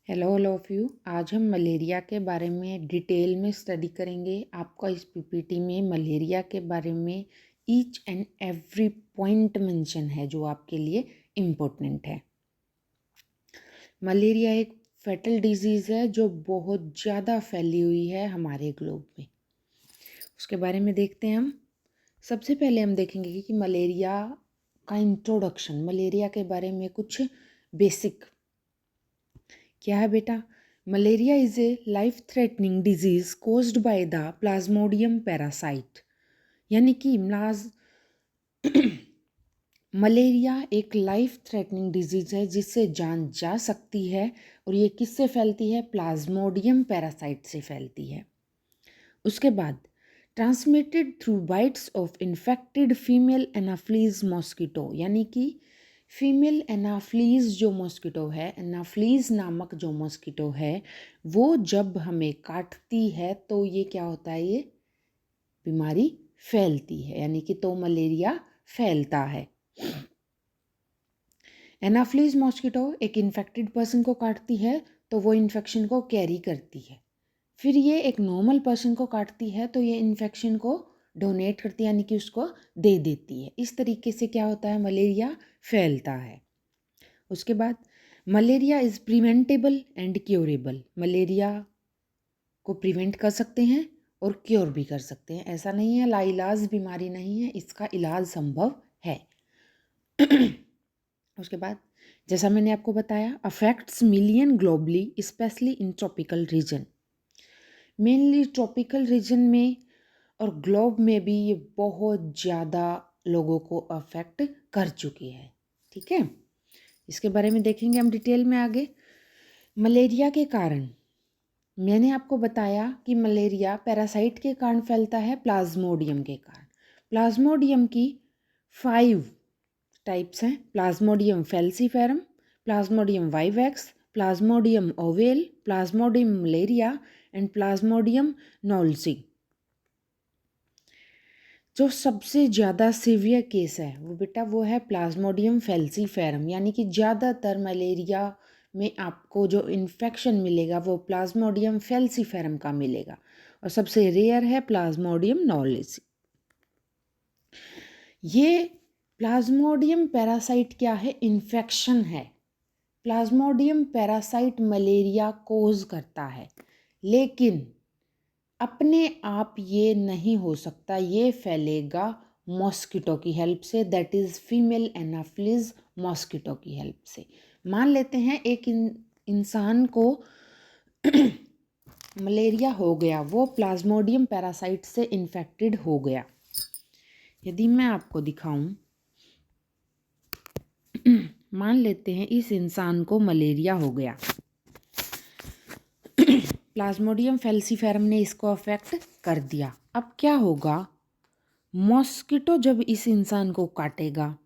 Hello all of you. आज हम malaria के बारे में डिटेल में स्टडी करेंगे। आपका इस पीपीटी में मलेरिया के बारे में each and every point mention है जो आपके लिए इम्पोर्टेंट है। मलेरिया एक फैटल डिजीज़ है जो बहुत ज़्यादा फैली हुई है हमारे ग्लोब में। उसके बारे में देखते हैं हम। सबसे पहले हम देखेंगे कि मलेरिया का इंट्रोडक्शन, मलेरिया के बारे में कुछ बेसिक क्या है बेटा। Malaria is a life threatening disease caused by the Plasmodium parasite, यानी कि मलेरिया एक लाइफ थ्रेटनिंग डिजीज है जिससे जान जा सकती है। और ये किससे फैलती है? प्लाज्मोडियम पैरासाइट से फैलती है। उसके बाद transmitted through bytes of infected female Anopheles mosquito, यानी कि फीमेल एनाफ्लीज जो मॉस्किटो है, एनाफ्लीज नामक जो मॉस्किटो है, वो जब हमें काटती है तो ये क्या होता है? ये बीमारी फैलती है, यानी कि तो मलेरिया फैलता है। एनाफ्लीज मॉस्किटो एक इन्फेक्टेड पर्सन को काटती है तो वो इन्फेक्शन को कैरी करती है। फिर ये एक नॉर्मल पर्सन को काटती है तो ये इन्फेक्शन को डोनेट करती है, यानी कि उसको दे देती है। इस तरीके से क्या होता है? मलेरिया फैलता है। उसके बाद malaria is preventable and curable. Malaria को प्रिवेंट कर सकते हैं और क्योर भी कर सकते हैं। ऐसा नहीं है लाइलाज बीमारी नहीं है, इसका इलाज संभव है। उसके बाद जैसा मैंने आपको बताया, affects million globally specially in tropical region. Mainly tropical region में और ग्लोब में भी ये बहुत ज़्यादा लोगों को अफेक्ट कर चुकी है। ठीक है, इसके बारे में देखेंगे हम डिटेल में आगे। मलेरिया के कारण मैंने आपको बताया कि मलेरिया पैरासाइट के कारण फैलता है, प्लाज्मोडियम के कारण। प्लाज्मोडियम की 5 टाइप्स हैं: plasmodium falciparum, plasmodium vivax, plasmodium ovale, plasmodium malaria and plasmodium knowlesi. जो सबसे ज़्यादा सीवियर केस है वो बेटा वो है प्लाज्मोडियम फैल्सीफेरम, यानी कि ज़्यादातर मलेरिया में आपको जो इन्फेक्शन मिलेगा वो प्लाज्मोडियम फैल्सीफेरम का मिलेगा। और सबसे रेयर है प्लाज्मोडियम नॉलेसी। ये प्लाज्मोडियम पैरासाइट क्या है? इन्फेक्शन है। प्लाज्मोडियम पैरासाइट मलेरिया कोज करता है, लेकिन अपने आप ये नहीं हो सकता, ये फैलेगा मॉस्किटो की हेल्प से, दैट इज़ फीमेल एनाफ्लिज मॉस्किटो की हेल्प से। मान लेते हैं एक इंसान को मलेरिया हो गया, वो प्लाज्मोडियम पैरासाइट से इन्फेक्टेड हो गया। यदि मैं आपको दिखाऊं, मान लेते हैं इस इंसान को मलेरिया हो गया, प्लाज्मोडियम फैल्सीफेरम ने इसको अफेक्ट कर दिया। अब क्या होगा? मॉस्किटो जब इस इंसान को काटेगा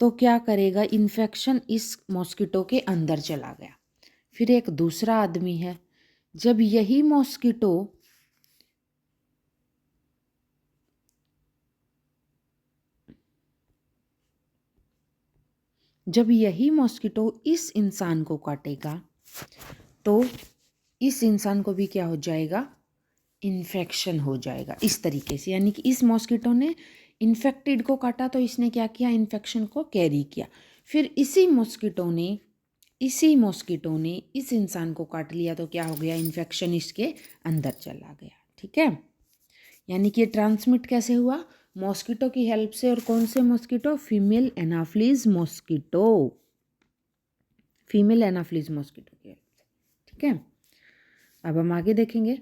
तो क्या करेगा? इन्फेक्शन इस मॉस्किटो के अंदर चला गया। फिर एक दूसरा आदमी है, जब यही मॉस्किटो इस इंसान को काटेगा तो इस इंसान को भी क्या हो जाएगा? इन्फेक्शन हो जाएगा इस तरीके से। यानी कि इस मॉस्किटो ने इन्फेक्टेड को काटा तो इसने क्या किया? इन्फेक्शन को कैरी किया। फिर इसी मॉस्किटो ने इस इंसान को काट लिया तो क्या हो गया? इन्फेक्शन इसके अंदर चला गया। ठीक है, यानी कि ये ट्रांसमिट कैसे हुआ? मॉस्किटो की हेल्प से। और कौन से mosquito? Female Anopheles mosquito, female Anopheles mosquito की हेल्प से। ठीक है, अब हम आगे देखेंगे।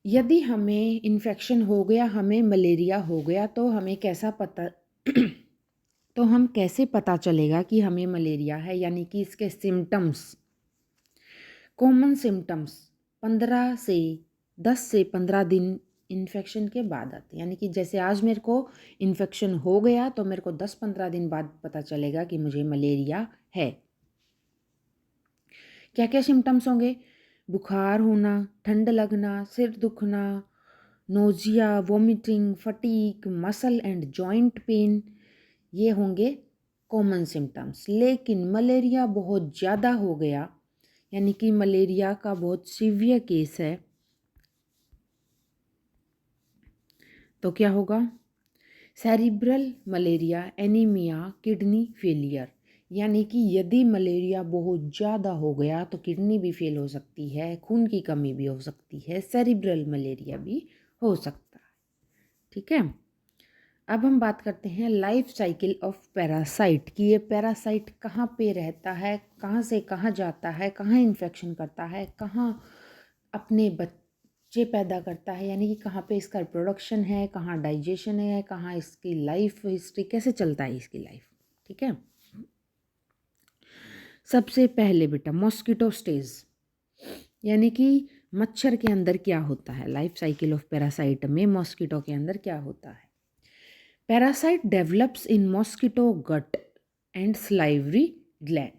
यदि हमें इन्फेक्शन हो गया, हमें मलेरिया हो गया, तो हमें कैसा पता तो हम कैसे पता चलेगा कि हमें मलेरिया है? यानी कि इसके सिम्टम्स, कॉमन सिम्टम्स 10 से 15 दिन इन्फेक्शन के बाद आते हैं। यानी कि जैसे आज मेरे को इन्फेक्शन हो गया तो मेरे को 10-15 दिन बाद पता चलेगा कि मुझे मलेरिया है। क्या क्या सिम्टम्स होंगे? बुखार होना, ठंड लगना, सिर दुखना, nausea, vomiting, fatigue, muscle and joint pain, ये होंगे कॉमन सिम्टम्स। लेकिन मलेरिया बहुत ज़्यादा हो गया यानी कि मलेरिया का बहुत सीवियर केस है, तो क्या होगा? Cerebral malaria, anaemia, kidney failure. यानी कि यदि मलेरिया बहुत ज़्यादा हो गया तो किडनी भी फेल हो सकती है, खून की कमी भी हो सकती है, सेरिब्रल मलेरिया भी हो सकता है। ठीक है, अब हम बात करते हैं लाइफ साइकिल ऑफ पैरासाइट कि ये पैरासाइट कहाँ पे रहता है, कहाँ से कहाँ जाता है, कहाँ इन्फेक्शन करता है, कहाँ अपने बच्चे पैदा करता है, यानी कि कहाँ पे इसका प्रोडक्शन है, कहाँ डाइजेशन है, कहाँ इसकी लाइफ हिस्ट्री, कैसे चलता है इसकी लाइफ। ठीक है, सबसे पहले बेटा मॉस्किटो स्टेज, यानी कि मच्छर के अंदर क्या होता है, लाइफ साइकिल ऑफ पैरासाइट में मॉस्किटो के अंदर क्या होता है। Parasite develops in mosquito gut and salivary gland.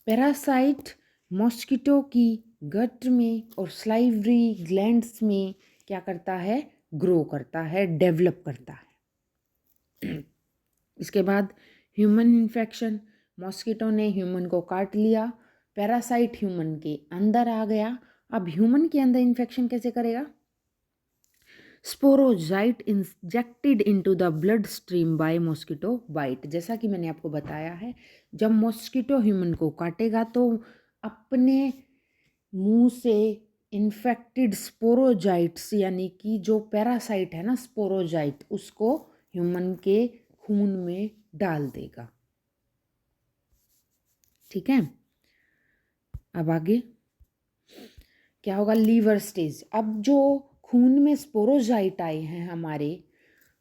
Parasite mosquito की गट में और स्लाइवरी ग्लैंड्स में क्या करता है, ग्रो करता है, डेवलप करता है। इसके बाद ह्यूमन इन्फेक्शन, मॉस्किटो ने ह्यूमन को काट लिया, पैरासाइट ह्यूमन के अंदर आ गया। अब ह्यूमन के अंदर इन्फेक्शन कैसे करेगा? Sporozoite injected into the blood stream by mosquito bite. जैसा कि मैंने आपको बताया है, जब मॉस्किटो ह्यूमन को काटेगा तो अपने मुंह से इन्फेक्टेड स्पोरोजाइट्स, यानी कि जो पैरासाइट है ना स्पोरोजाइट, उसको ह्यूमन के खून में डाल देगा। ठीक है, अब आगे क्या होगा? Liver stage. अब जो खून में स्पोरोजाइट आए हैं हमारे,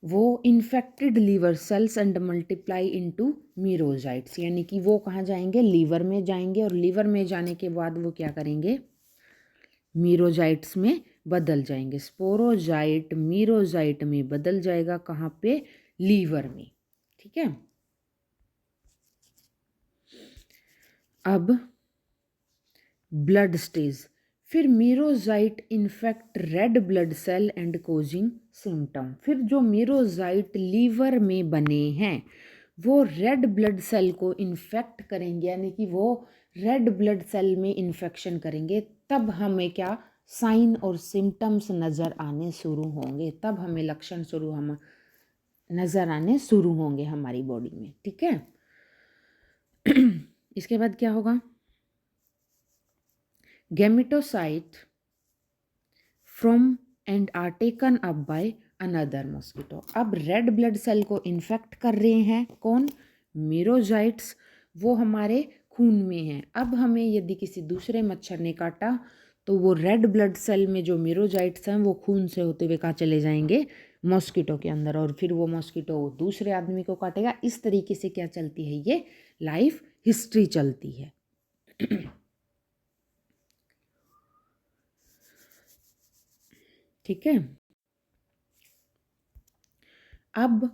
वो infected liver cells and multiply into merozoites, यानी कि वो कहाँ जाएंगे? लीवर में जाएंगे, और लीवर में जाने के बाद वो क्या करेंगे? मीरोजाइट्स में बदल जाएंगे। स्पोरोजाइट मीरोजाइट में बदल जाएगा, कहाँ पे? लीवर में। ठीक है, अब ब्लड स्टेज। फिर merozoite infect red blood cell and causing symptom. फिर जो मीरोजाइट लीवर में बने हैं वो रेड ब्लड सेल को इन्फेक्ट करेंगे, यानी कि वो रेड ब्लड सेल में इन्फेक्शन करेंगे। तब हमें क्या साइन और सिम्टम्स नज़र आने शुरू होंगे, तब हमें लक्षण हम नज़र आने शुरू होंगे हमारी बॉडी में। ठीक है, इसके बाद क्या होगा? Gametocyte from and are taken up by another mosquito। अब रेड ब्लड सेल को इन्फेक्ट कर रहे हैं कौन? मीरोजाइट्स, वो हमारे खून में हैं। अब हमें यदि किसी दूसरे मच्छर ने काटा तो वो रेड ब्लड सेल में जो मीरोजाइट्स हैं वो खून से होते हुए कहाँ चले जाएंगे? मॉस्किटो के अंदर, और फिर वो मॉस्किटो दूसरे आदमी को काटेगा। इस तरीके से क्या चलती है? ये लाइफ हिस्ट्री चलती है। ठीक है, अब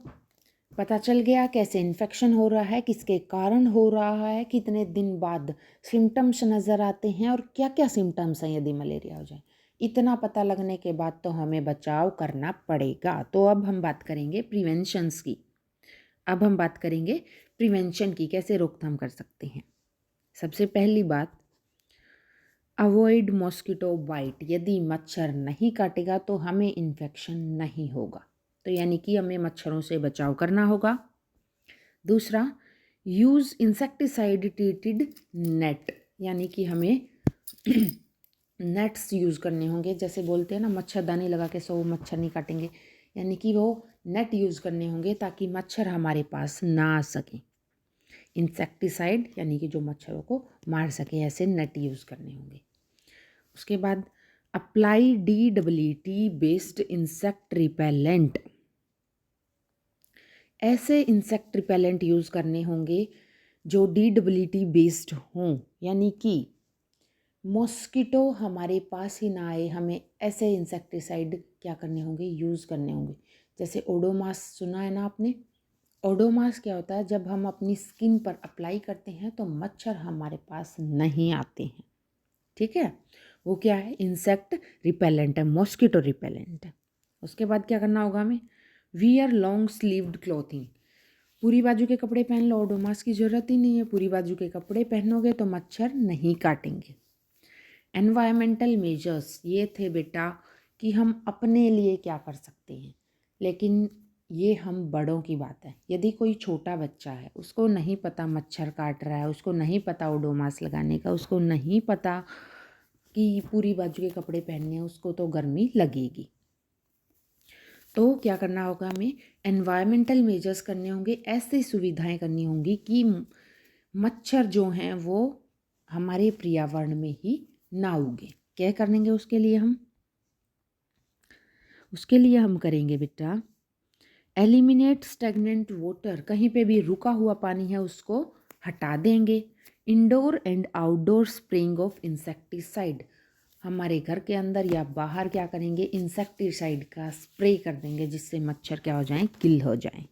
पता चल गया कैसे इन्फेक्शन हो रहा है, किसके कारण हो रहा है, कितने दिन बाद सिम्टम्स नज़र आते हैं, और क्या क्या सिम्टम्स हैं यदि मलेरिया हो जाए। इतना पता लगने के बाद तो हमें बचाव करना पड़ेगा। तो अब हम बात करेंगे प्रिवेंशंस की। अब हम बात करेंगे प्रिवेंशन की, कैसे रोकथाम कर सकते हैं। सबसे पहली बात, अवॉइड मॉस्किटो बाइट। यदि मच्छर नहीं काटेगा तो हमें इन्फेक्शन नहीं होगा, तो यानी कि हमें मच्छरों से बचाव करना होगा। दूसरा, यूज़ इंसेक्टिसाइड ट्रीटेड नेट, यानी कि हमें नेट्स यूज़ करने होंगे। जैसे बोलते हैं ना, मच्छरदानी लगा के 100 मच्छर नहीं काटेंगे, यानी कि वो नेट यूज़ करने होंगे ताकि मच्छर हमारे पास ना आ सकें। इंसेक्टिसाइड यानी कि जो मच्छरों को मार सके, ऐसे नेट यूज़ करने होंगे। उसके बाद apply DWT based insect repellent. ऐसे इंसेक्ट रिपेलेंट यूज़ करने होंगे जो DWT बेस्ड हों, यानी कि मॉस्किटो हमारे पास ही ना आए। हमें ऐसे इंसेक्टिसाइड क्या करने होंगे? यूज़ करने होंगे। जैसे ओडोमास सुना है ना आपने? ओडोमास क्या होता है? जब हम अपनी स्किन पर अप्लाई करते हैं तो मच्छर हमारे पास नहीं आते हैं। ठीक है, वो क्या है? इंसेक्ट रिपेलेंट है, मॉस्किटो रिपेलेंट है। उसके बाद क्या करना होगा हमें? Wear long sleeved clothing. पूरी बाजू के कपड़े पहन लो, ओडोमास की ज़रूरत ही नहीं है। पूरी बाजू के कपड़े पहनोगे तो मच्छर नहीं काटेंगे। एनवायरमेंटल मेजर्स ये थे बेटा कि हम अपने लिए क्या कर सकते हैं, लेकिन ये हम बड़ों की बात है। यदि कोई छोटा बच्चा है, उसको नहीं पता मच्छर काट रहा है, उसको नहीं पता ओडोमास लगाने का, उसको नहीं पता कि पूरी बाजू के कपड़े पहनने हैं, उसको तो गर्मी लगेगी। तो क्या करना होगा, हमें एनवायरमेंटल मेजर्स करने होंगे, ऐसी सुविधाएं करनी होंगी कि मच्छर जो हैं वो हमारे पर्यावरण में ही ना उगे। क्या करेंगे उसके लिए हम करेंगे बेटा, एलिमिनेट स्टैग्नेंट वाटर, कहीं पे भी रुका हुआ पानी है उसको हटा देंगे। Indoor and outdoor spraying of insecticide, हमारे घर के अंदर या बाहर क्या करेंगे, इंसेक्टिसाइड का स्प्रे कर देंगे जिससे मच्छर क्या हो जाएं, किल हो जाएं।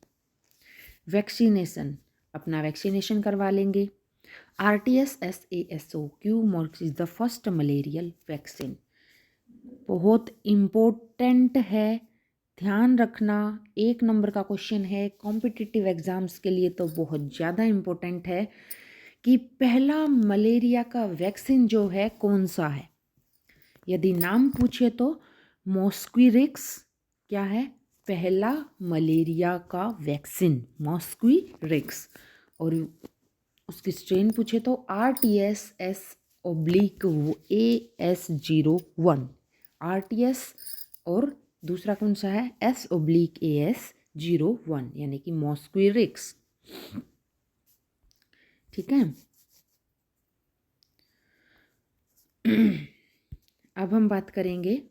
वैक्सीनेशन, अपना वैक्सीनेशन करवा लेंगे। RTS-SASO Mosquirix is the first malarial vaccine, बहुत इम्पोर्टेंट है, ध्यान रखना। 1 नंबर का क्वेश्चन है कॉम्पिटिटिव एग्जाम्स के लिए, तो बहुत ज़्यादा इम्पोर्टेंट है कि पहला मलेरिया का वैक्सीन जो है कौन सा है। यदि नाम पूछे तो मॉस्क्विरिक्स क्या है, पहला मलेरिया का वैक्सीन मॉस्क्विरिक्स, और उसकी स्ट्रेन पूछे तो RTS-AS01, RTS, और दूसरा कौन सा है S/AS01 यानी कि मॉस्क्विरिक्स। ठीक है, अब हम बात करेंगे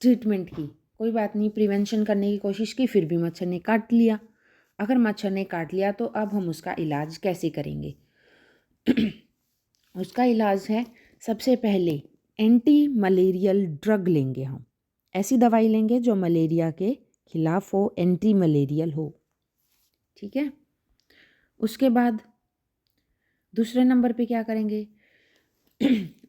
ट्रीटमेंट की। कोई बात नहीं, प्रिवेंशन करने की कोशिश की, फिर भी मच्छर ने काट लिया। अगर मच्छर ने काट लिया तो अब हम उसका इलाज कैसे करेंगे। उसका इलाज है, सबसे पहले एंटी मलेरियल ड्रग लेंगे हम, ऐसी दवाई लेंगे जो मलेरिया के खिलाफ हो, एंटी मलेरियल हो। ठीक है, उसके बाद दूसरे नंबर पे क्या करेंगे,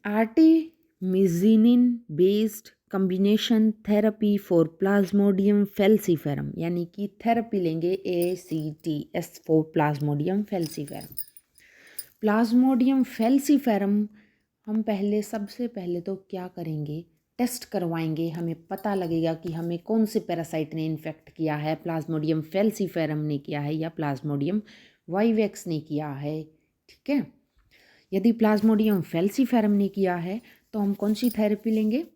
artemisinin based combination therapy for plasmodium falciparum, यानी कि थेरेपी लेंगे ACTS for plasmodium falciparum. Plasmodium falciparum हम सबसे पहले तो क्या करेंगे, टेस्ट करवाएंगे, हमें पता लगेगा कि हमें कौन से पैरासाइट ने इन्फेक्ट किया है, प्लाज्मोडियम फेल्सीफेरम ने किया है या प्लाज्मोडियम वाइवेक्स ने किया है। ठीक है, यदि प्लाज्मोडियम फेल्सीफेरम ने किया है तो हम कौन सी थेरेपी लेंगे,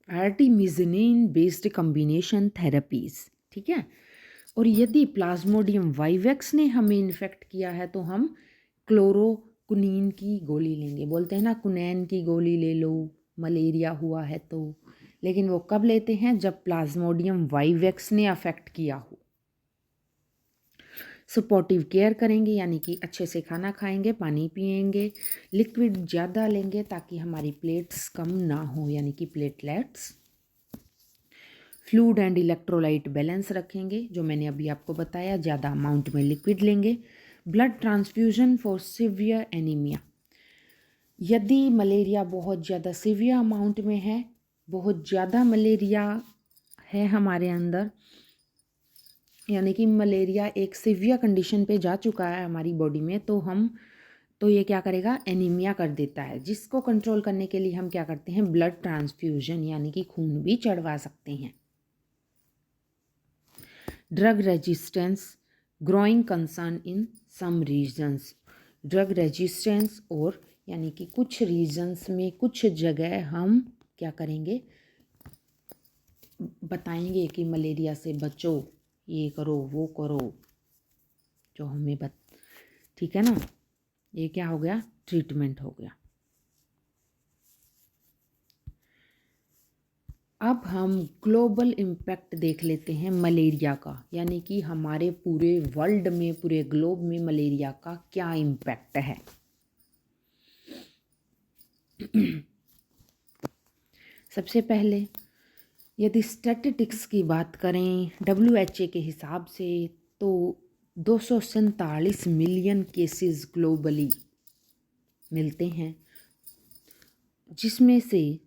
आर्टिमिजिनिन बेस्ड कम्बिनेशन थेरेपीज। ठीक है, और यदि प्लाज्मोडियम वाइवेक्स ने हमें इन्फेक्ट किया है तो हम क्लोरोक्विनीन की गोली लेंगे। बोलते हैं ना, कुनैन की गोली ले लो मलेरिया हुआ है तो, लेकिन वो कब लेते हैं, जब प्लाज्मोडियम वाइवेक्स ने अफेक्ट किया हो। सपोर्टिव केयर करेंगे, यानी कि अच्छे से खाना खाएंगे, पानी पिएंगे, लिक्विड ज़्यादा लेंगे ताकि हमारी प्लेट्स कम ना हो, यानी कि platelets. Fluid and electrolyte balance रखेंगे, जो मैंने अभी आपको बताया, ज़्यादा अमाउंट में लिक्विड लेंगे। Blood transfusion for severe anaemia, यदि मलेरिया बहुत ज़्यादा सीवियर अमाउंट में है, बहुत ज़्यादा मलेरिया है हमारे अंदर, यानी कि मलेरिया एक सीवियर कंडीशन पे जा चुका है हमारी बॉडी में, तो ये क्या करेगा, एनीमिया कर देता है, जिसको कंट्रोल करने के लिए हम क्या करते हैं, ब्लड ट्रांसफ्यूजन यानी कि खून भी चढ़वा सकते हैं। Drug resistance growing concern in some regions, drug resistance, और यानी कि कुछ रीजन्स में कुछ जगह हम क्या करेंगे, बताएंगे कि मलेरिया से बचो, ये करो वो करो, जो हमें ठीक है ना, ये क्या हो गया, ट्रीटमेंट हो गया। अब हम ग्लोबल इम्पैक्ट देख लेते हैं मलेरिया का, यानी कि हमारे पूरे वर्ल्ड में, पूरे ग्लोब में मलेरिया का क्या इम्पैक्ट है। सबसे पहले यदि स्टैटिस्टिक्स की बात करें WHO के हिसाब से, तो 247 मिलियन केसेस ग्लोबली मिलते हैं, जिसमें से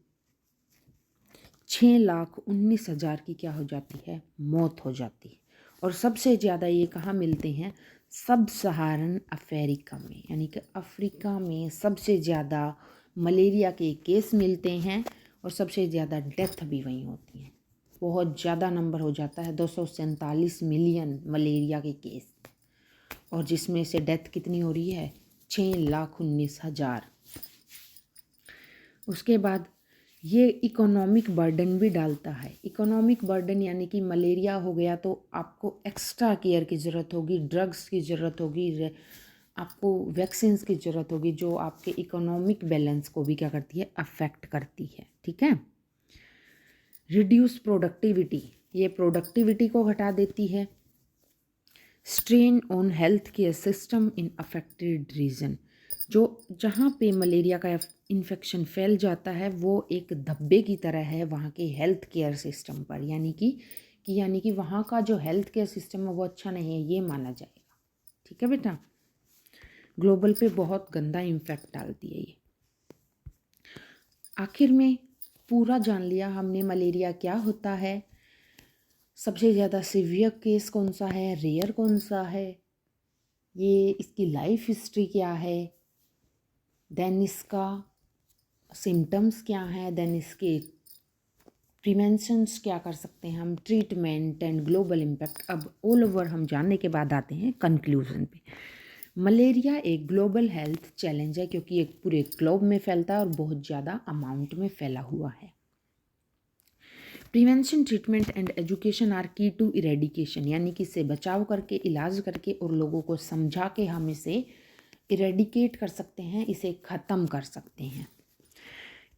6,19,000 की क्या हो जाती है, मौत हो जाती है। और सबसे ज़्यादा ये कहाँ मिलते हैं, सब सहारन अफ्रीका में, यानी कि अफ्रीका में सबसे ज़्यादा मलेरिया के केस मिलते हैं और सबसे ज़्यादा डेथ भी वहीं होती हैं। बहुत ज़्यादा नंबर हो जाता है, 247 मिलियन मलेरिया के केस, और जिसमें से डेथ कितनी हो रही है, 6,19,000। उसके बाद ये इकोनॉमिक बर्डन भी डालता है। इकोनॉमिक बर्डन यानी कि मलेरिया हो गया तो आपको एक्स्ट्रा केयर की ज़रूरत होगी, ड्रग्स की ज़रूरत होगी, आपको वैक्सीन्स की ज़रूरत होगी, जो आपके इकोनॉमिक बैलेंस को भी क्या करती है, अफेक्ट करती है। ठीक है। रिड्यूस प्रोडक्टिविटी, ये प्रोडक्टिविटी को घटा देती है। Strain on health care system in affected region, जो जहाँ पे मलेरिया का इन्फेक्शन फैल जाता है वो एक धब्बे की तरह है वहाँ के हेल्थ केयर सिस्टम पर, यानी कि वहाँ का जो हेल्थ केयर सिस्टम है वो अच्छा नहीं है, ये माना जाएगा। ठीक है बेटा। ग्लोबल पे बहुत गंदा इम्पैक्ट डालती है ये। आखिर में पूरा जान लिया हमने मलेरिया क्या होता है, सबसे ज़्यादा सीवियर केस कौन सा है, रेयर कौन सा है, ये इसकी लाइफ हिस्ट्री क्या है, देन इसका सिम्टम्स क्या है, देन इसके प्रिवेंशंस क्या कर सकते हैं हम, ट्रीटमेंट एंड ग्लोबल इम्पैक्ट। अब ऑल ओवर हम जानने के बाद आते हैं कंक्लूजन पे। मलेरिया एक ग्लोबल हेल्थ चैलेंज है क्योंकि एक पूरे ग्लोब में फैलता है और बहुत ज़्यादा अमाउंट में फैला हुआ है। Prevention, treatment and education are key to eradication, यानी कि इससे बचाव करके, इलाज करके और लोगों को समझा के हम इसे इरेडिकेट कर सकते हैं, इसे ख़त्म कर सकते हैं।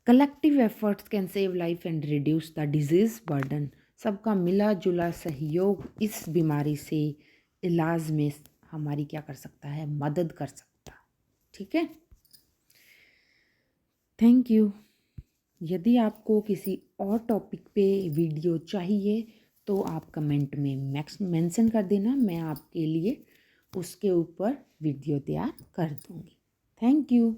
Collective efforts can save life and reduce the disease burden, सबका मिला जुला सहयोग इस बीमारी से इलाज में हमारी क्या कर सकता है, मदद कर सकता। ठीक है। Thank you. यदि आपको किसी और टॉपिक पे वीडियो चाहिए तो आप कमेंट में मेंशन कर देना, मैं आपके लिए उसके ऊपर वीडियो तैयार कर दूँगी। Thank you.